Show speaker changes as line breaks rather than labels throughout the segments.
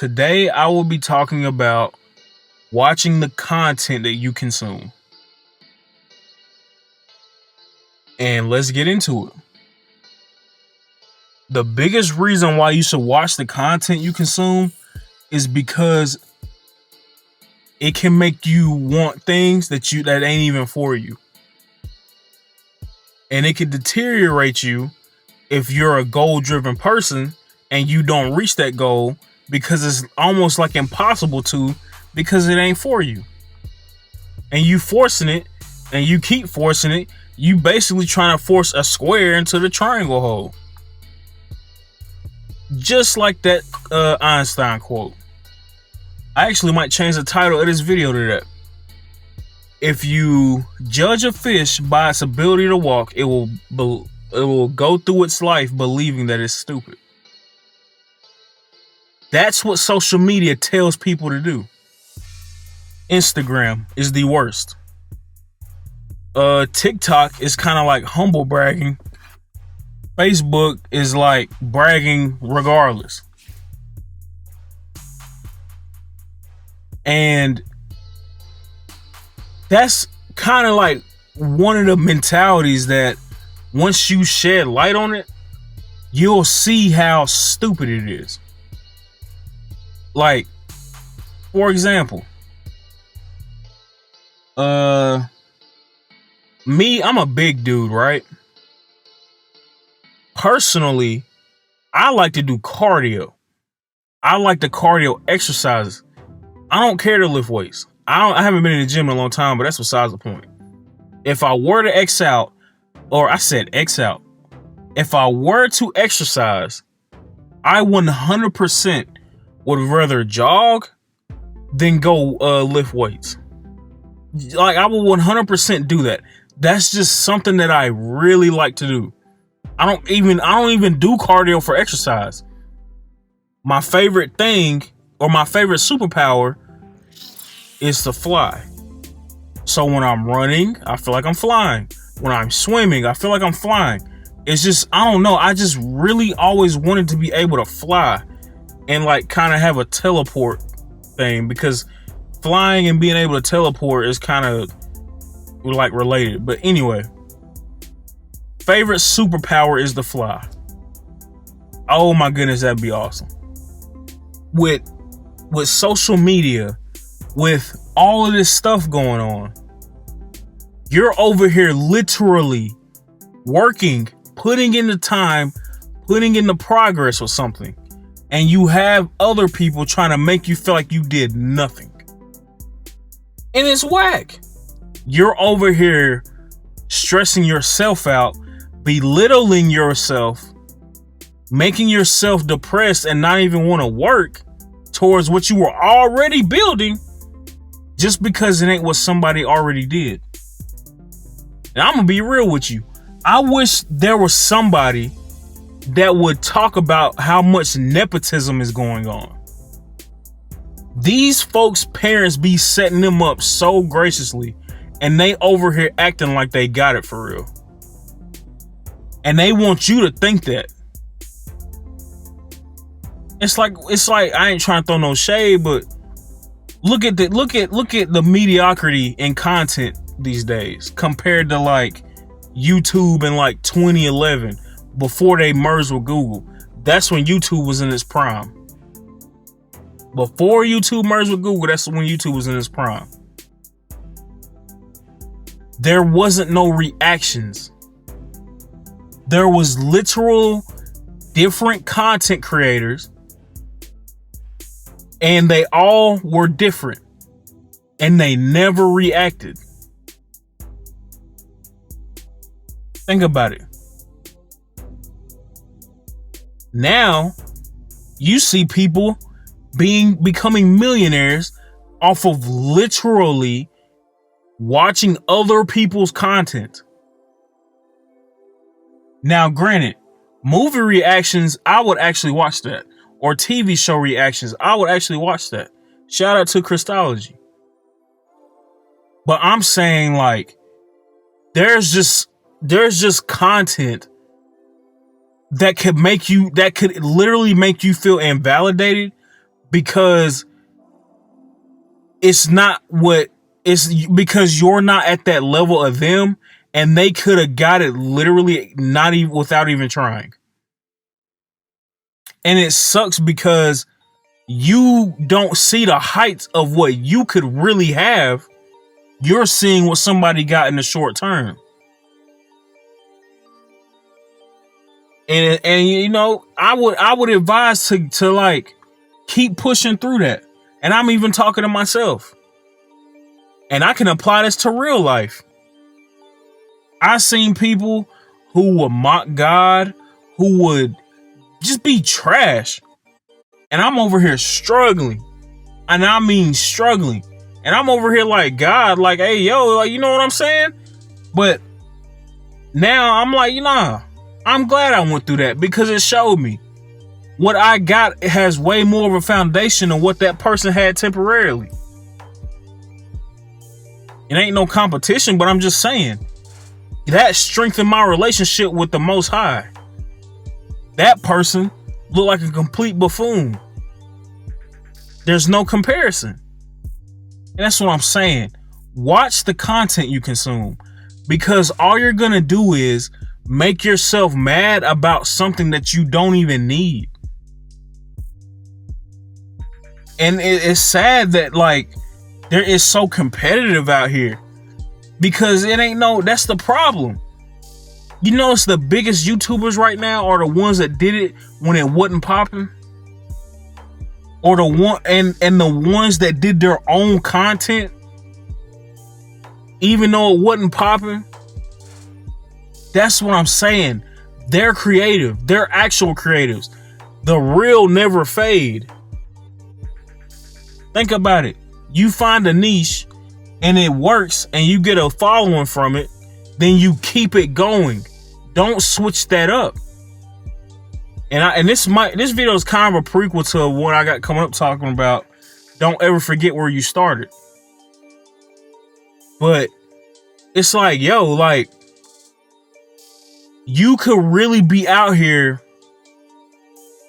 Today, I will be talking about watching the content that you consume. And let's get into it. The biggest reason why you should watch the content you consume is because it can make you want things that ain't even for you. And it can deteriorate you if you're a goal-driven person and you don't reach that goal, because it's almost like impossible to, because it ain't for you. And you forcing it, and you keep forcing it, you basically trying to force a square into the triangle hole. Just like that Einstein quote. I actually might change the title of this video to that. If you judge a fish by its ability to walk, it will go through its life believing that it's stupid. That's what social media tells people to do. Instagram is the worst. TikTok is kind of like humble bragging. Facebook is like bragging regardless. And that's kind of like one of the mentalities that once you shed light on it, you'll see how stupid it is. Like, for example, me, I'm a big dude, right? Personally, I like to do cardio. I like the cardio exercises. I don't care to lift weights. I haven't been in the gym in a long time, but that's besides the point. If I were to X out, if I were to exercise, I 100% would rather jog than go lift weights. Like, I will 100% do that. That's just something that I really like to do. I don't even do cardio for exercise. My favorite thing, or my favorite superpower, is to fly. So when I'm running, I feel like I'm flying. When I'm swimming, I feel like I'm flying. It's just, I don't know. I just really always wanted to be able to fly and like kind of have a teleport thing, because flying and being able to teleport is kind of like related. But anyway, favorite superpower is to fly. Oh my goodness, that'd be awesome. With social media, with all of this stuff going on, you're over here literally working, putting in the time, putting in the progress or something, and you have other people trying to make you feel like you did nothing. And it's whack. You're over here stressing yourself out, belittling yourself, making yourself depressed and not even want to work towards what you were already building, just because it ain't what somebody already did. And I'm gonna be real with you. I wish there was somebody that would talk about how much nepotism is going on. These folks' parents be setting them up so graciously, and they over here acting like they got it for real. And they want you to think that. It's like I ain't trying to throw no shade, but look at the mediocrity in content these days compared to like YouTube in like 2011, before they merged with Google. That's when YouTube was in its prime. Before YouTube merged with Google, that's when YouTube was in its prime. There wasn't no reactions. There was literal different content creators, and they all were different, and they never reacted. Think about it. Now, you see people becoming millionaires off of literally watching other people's content. Now, granted, movie reactions, I would actually watch that. Or TV show reactions, I would actually watch that. Shout out to Christology. But I'm saying, like, there's just content that could literally make you feel invalidated because it's not what it's because you're not at that level of them, and they could have got it literally not even without even trying. And it sucks because you don't see the heights of what you could really have. You're seeing what somebody got in the short term. And you know, I would advise to like keep pushing through that. And I'm even talking to myself. And I can apply this to real life. I've seen people who would mock God, who would just be trash. And I'm over here struggling. And I mean struggling. And I'm over here like, God, like, hey, yo, like, you know what I'm saying? But now I'm like, I'm glad I went through that because it showed me what I got has way more of a foundation than what that person had temporarily. It ain't no competition, but I'm just saying that strengthened my relationship with the Most High. That person looked like a complete buffoon. There's no comparison. And that's what I'm saying. Watch the content you consume, because all you're going to do is make yourself mad about something that you don't even need. And it's sad that like there is so competitive out here, because it ain't that's the problem. You know, it's the biggest YouTubers right now are the ones that did it when it wasn't popping, or the one and the ones that did their own content even though it wasn't popping. That's what I'm saying. They're creative. They're actual creatives. The real never fade. Think about it. You find a niche and it works and you get a following from it, then you keep it going. Don't switch that up. And this video is kind of a prequel to what I got coming up talking about. Don't ever forget where you started. But it's like, yo, like, you could really be out here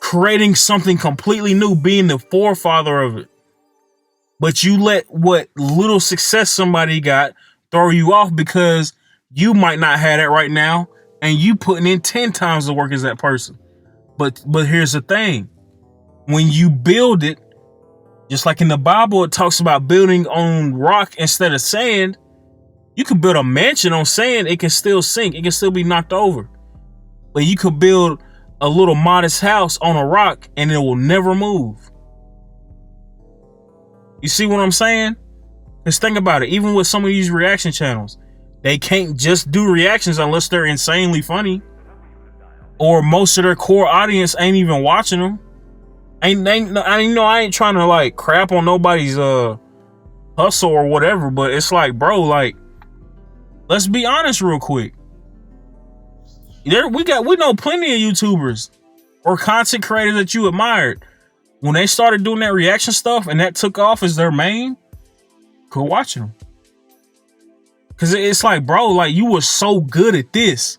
creating something completely new, being the forefather of it. But you let what little success somebody got throw you off because you might not have that right now, and you putting in 10 times the work as that person. But here's the thing. When you build it, just like in the Bible, it talks about building on rock instead of sand. You can build a mansion on sand, it can still sink, it can still be knocked over. But you could build a little modest house on a rock and it will never move. You see what I'm saying? Because think about it, even with some of these reaction channels, they can't just do reactions unless they're insanely funny. Or most of their core audience ain't even watching them. I ain't trying to like crap on nobody's hustle or whatever, but it's like, bro, like, let's be honest real quick. We know plenty of YouTubers or content creators that you admired. When they started doing that reaction stuff and that took off as their main, quit watching them. Cause it's like, bro, like, you were so good at this.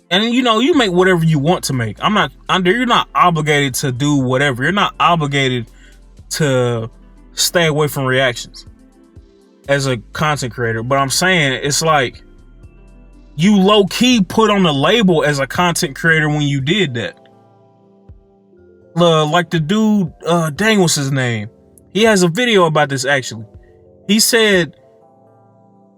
And you know, you make whatever you want to make. You're not obligated to do whatever. You're not obligated to stay away from reactions as a content creator. But I'm saying, it's like, you low-key put on the label as a content creator when you did that. Like the dude, dang, what's his name? He has a video about this actually. He said,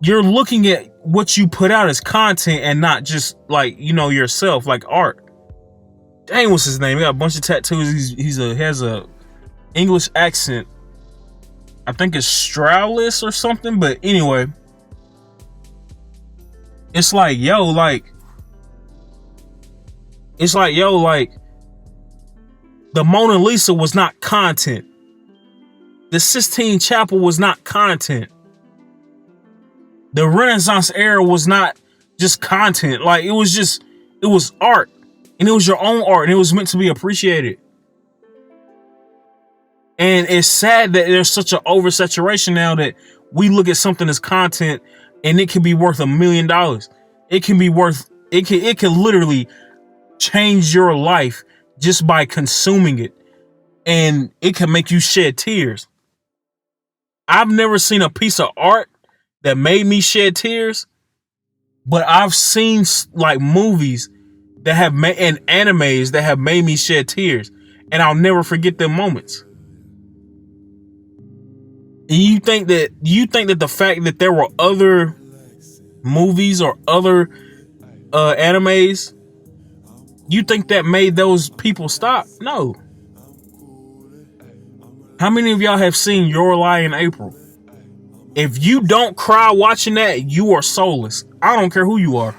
you're looking at what you put out as content and not just like, you know, yourself, like art. Dang, what's his name? He got a bunch of tattoos. He has a English accent. I think it's Strauss or something, but anyway. It's like, yo, like, the Mona Lisa was not content. The Sistine Chapel was not content. The Renaissance era was not just content. Like, it was art. And it was your own art. And it was meant to be appreciated. And it's sad that there's such an oversaturation now that we look at something as content and it can be worth $1 million. It can literally change your life just by consuming it. and it can make you shed tears. I've never seen a piece of art that made me shed tears, but I've seen like movies that have made and animes that have made me shed tears, and I'll never forget them moments. And you think that the fact that there were other movies or other animes, you think that made those people stop? No. How many of y'all have seen Your Lie in April? If you don't cry watching that, you are soulless. I don't care who you are.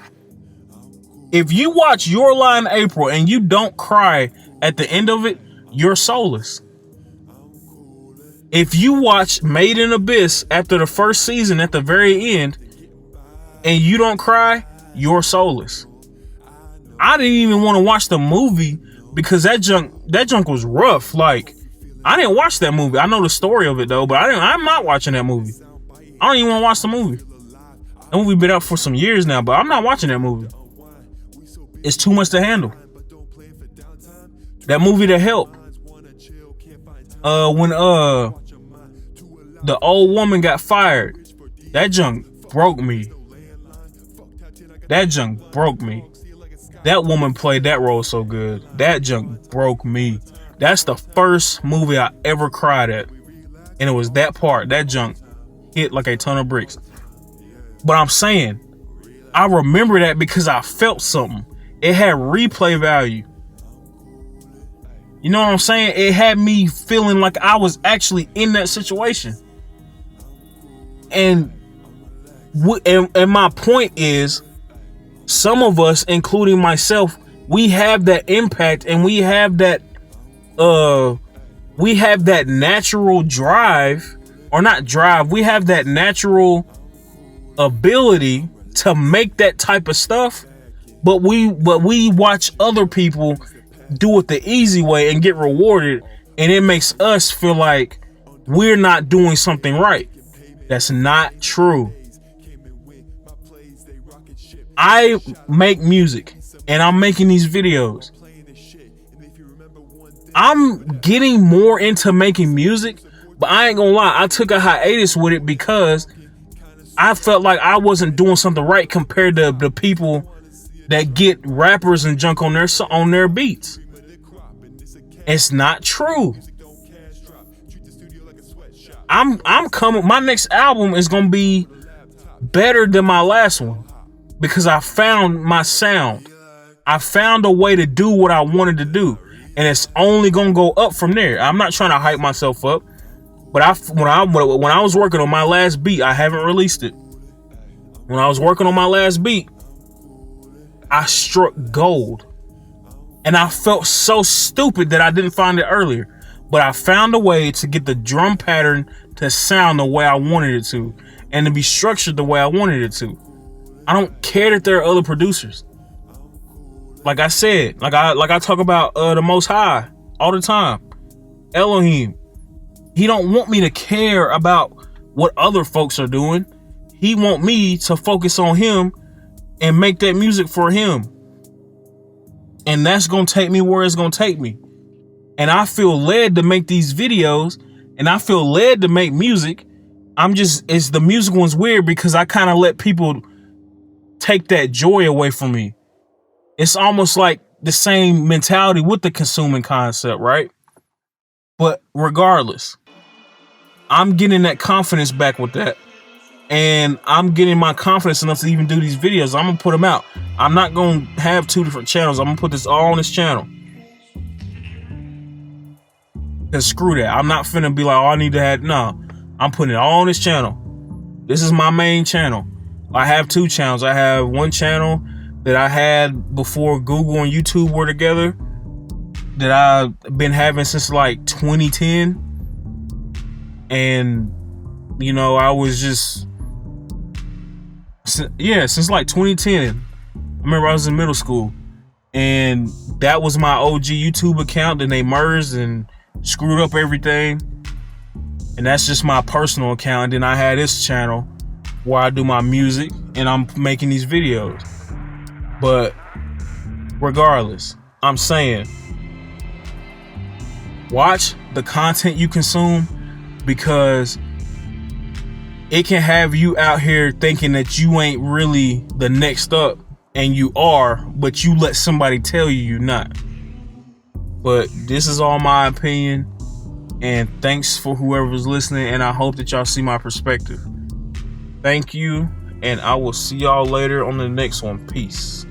If you watch Your Lie in April and you don't cry at the end of it, you're soulless. If you watch Made in Abyss after the first season at the very end and you don't cry, you're soulless. I didn't even want to watch the movie because that junk was rough. Like, I didn't watch that movie. I know the story of it though, but I'm not watching that movie. I don't even want to watch the movie. That movie been out for some years now, but I'm not watching that movie. It's too much to handle. That movie, The Help. When the old woman got fired, that junk broke me. That junk broke me. That woman played that role so good. That junk broke me. That's the first movie I ever cried at. And it was that part. That junk hit like a ton of bricks. But I'm saying, I remember that because I felt something. It had replay value. You know what I'm saying? It had me feeling like I was actually in that situation. And my point is, some of us, including myself, we have that impact and we have that natural drive, or not drive, we have that natural ability to make that type of stuff, but we watch other people do it the easy way and get rewarded, and it makes us feel like we're not doing something right. That's not true. I make music and I'm making these videos. I'm getting more into making music, but I ain't gonna lie, I took a hiatus with it because I felt like I wasn't doing something right compared to the people that get rappers and junk on their beats. It's not true. I'm coming. My next album is gonna be better than my last one because I found my sound. I found a way to do what I wanted to do, and it's only gonna go up from there. I'm not trying to hype myself up, but when I was working on my last beat, I haven't released it. When I was working on my last beat, I struck gold. And I felt so stupid that I didn't find it earlier. But I found a way to get the drum pattern to sound the way I wanted it to, and to be structured the way I wanted it to. I don't care that there are other producers. Like I said, like I talk about the Most High all the time. Elohim. He don't want me to care about what other folks are doing. He want me to focus on him and make that music for him. And that's going to take me where it's going to take me. And I feel led to make these videos, and I feel led to make music. The music one's weird because I kind of let people take that joy away from me. It's almost like the same mentality with the consuming concept, right? But regardless, I'm getting that confidence back with that. And I'm getting my confidence enough to even do these videos. I'm going to put them out. I'm not going to have 2 different channels. I'm going to put this all on this channel. Because screw that. I'm not finna be like, oh, I need to have... No. I'm putting it all on this channel. This is my main channel. I have 2 channels. I have one channel that I had before Google and YouTube were together, that I've been having since like 2010. And, you know, I was just... Yeah, since like 2010. I remember I was in middle school, and that was my OG YouTube account. Then they merged and screwed up everything, and that's just my personal account. And then I had this channel where I do my music and I'm making these videos. But regardless, I'm saying, watch the content you consume, because it can have you out here thinking that you ain't really the next up, and you are, but you let somebody tell you you're not. But this is all my opinion, and thanks for whoever's listening, and I hope that y'all see my perspective. Thank you, and I will see y'all later on the next one. Peace.